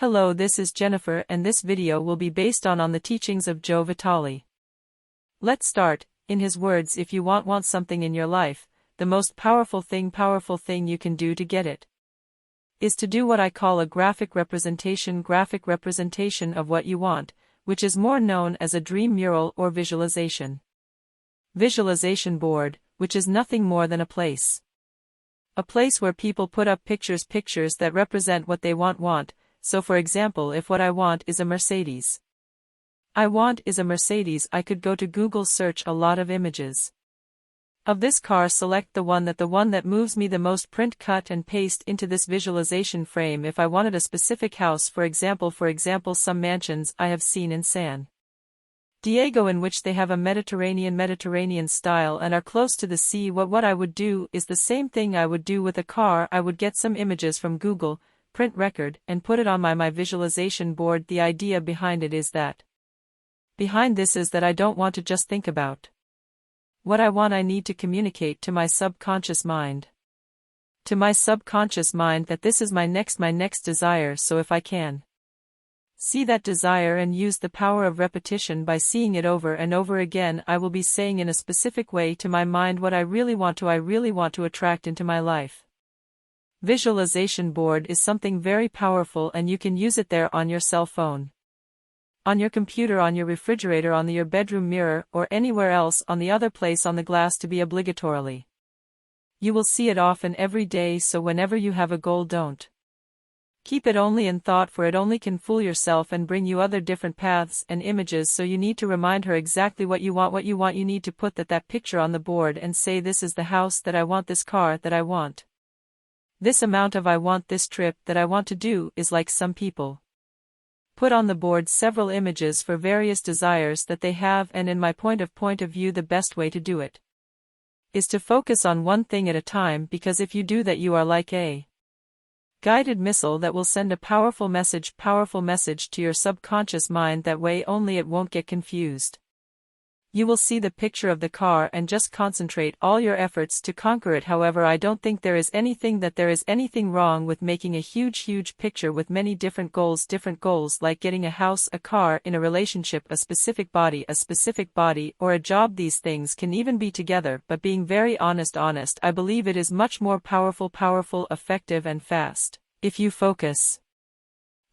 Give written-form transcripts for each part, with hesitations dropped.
Hello, this is Jennifer and this video will be based on the teachings of Joe Vitale. Let's start. In his words, if you want something in your life, the most powerful thing you can do to get it is to do what I call a graphic representation of what you want, which is more known as a dream mural or visualization board, which is nothing more than a place where people put up pictures that represent what they want. So for example, if what I want is a Mercedes, I could go to Google, search a lot of images of this car, select the one that moves me the most, print, cut and paste into this visualization frame. If I wanted a specific house, for example some mansions I have seen in San Diego in which they have a Mediterranean style and are close to the sea, what I would do is the same thing I would do with a car. I would get some images from Google, print record, and put it on my visualization board. The idea behind it is that I don't want to just think about what I want. I need to communicate to my subconscious mind that this is my next desire. So if I can see that desire and use the power of repetition by seeing it over and over again, I will be saying in a specific way to my mind what I really want to attract into my life. Visualization board is something very powerful, and you can use it there on your cell phone, on your computer, on your refrigerator, on your bedroom mirror, or anywhere else on the other place on the glass to be obligatorily. You will see it often every day, so whenever you have a goal, don't keep it only in thought, for it only can fool yourself and bring you other different paths and images. So you need to remind her exactly what you want. You need to put that picture on the board and say, this is the house that I want, this car that I want, this amount of I want, this trip that I want to do. Is like some people put on the board several images for various desires that they have, and in my point of view, the best way to do it is to focus on one thing at a time, because if you do that, you are like a guided missile that will send a powerful message to your subconscious mind. That way only it won't get confused. You will see the picture of the car and just concentrate all your efforts to conquer it. However, I don't think there is anything wrong with making a huge picture with many different goals, like getting a house, a car, in a relationship, a specific body, or a job. These things can even be together, but being very honest, I believe it is much more powerful, effective and fast if you focus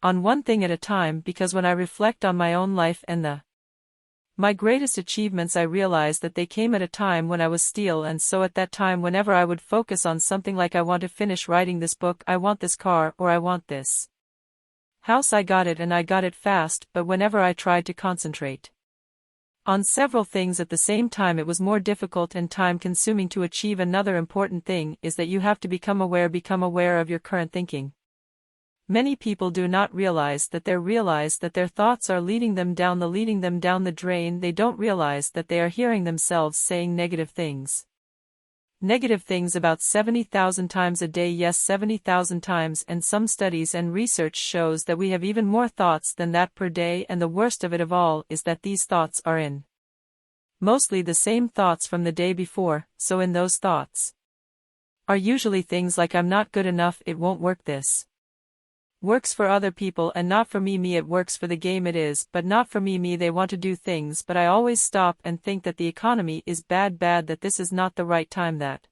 on one thing at a time. Because when I reflect on my own life and my greatest achievements, I realized that they came at a time when I was still, and so at that time, whenever I would focus on something like I want to finish writing this book, I want this car, or I want this house, I got it, and I got it fast. But whenever I tried to concentrate on several things at the same time, it was more difficult and time-consuming to achieve. Another important thing is that you have to become aware of your current thinking. Many people do not realize that their thoughts are leading them down the drain. They don't realize that they are hearing themselves saying negative things about 70,000 times a day. Yes, 70,000 times, and some studies and research shows that we have even more thoughts than that per day. And the worst of it all is that these thoughts are mostly the same thoughts from the day before. So in those thoughts are usually things like, I'm not good enough, it won't work, this works for other people and not for me, it works for the game, it is, but not for me, they want to do things, but I always stop and think that the economy is bad, that this is not the right time, that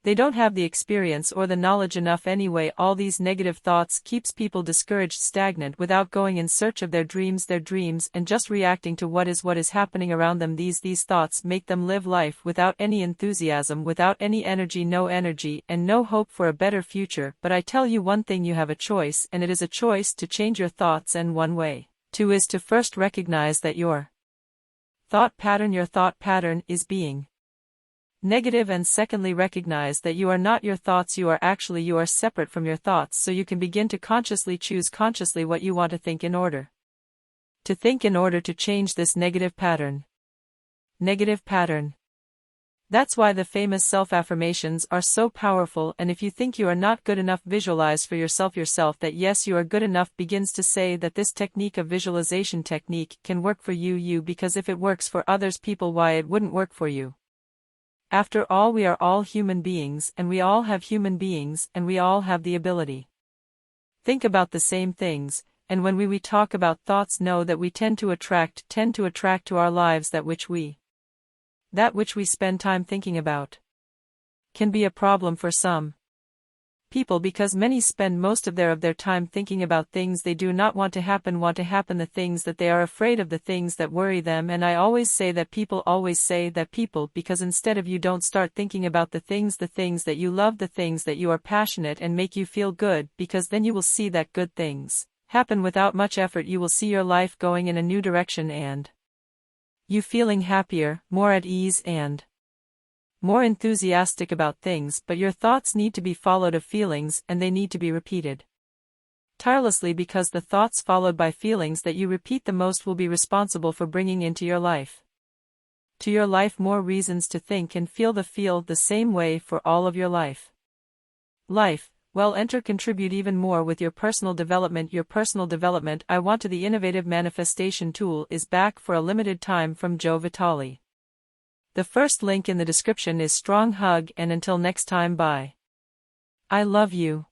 they don't have the experience or the knowledge enough anyway. All these negative thoughts keeps people discouraged, stagnant, without going in search of their dreams, and just reacting to what is happening around them. These thoughts make them live life without any enthusiasm, without any energy, and no hope for a better future. But I tell you one thing, you have a choice, and it is a choice to change your thoughts, and one way to is to first recognize that your thought pattern is being negative, and secondly recognize that you are not your thoughts, you are separate from your thoughts. So you can begin to choose consciously what you want to think in order to change this negative pattern. That's why the famous self-affirmations are so powerful. And if you think you are not good enough, visualize for yourself that yes, you are good enough. Begins to say that this visualization technique can work for you, because if it works for others people, why it wouldn't work for you? After all, we are all human beings, and we all have the ability think about the same things, and when we talk about thoughts, know that we tend to attract to our lives that which we spend time thinking about. Can be a problem for some people because many spend most of their time thinking about things they do not want to happen, the things that they are afraid of, the things that worry them. And I always say that people because instead of you don't start thinking about the things that you love, the things that you are passionate and make you feel good, because then you will see that good things happen without much effort. You will see your life going in a new direction and you feeling happier, more at ease and more enthusiastic about things. But your thoughts need to be followed of feelings, and they need to be repeated tirelessly, because the thoughts followed by feelings that you repeat the most will be responsible for bringing into your life more reasons to think and feel the same way for all of your life. Contribute even more with your personal development. I Want to. The innovative manifestation tool is back for a limited time from Joe Vitale. The first link in the description is strong hug, and until next time, bye. I love you.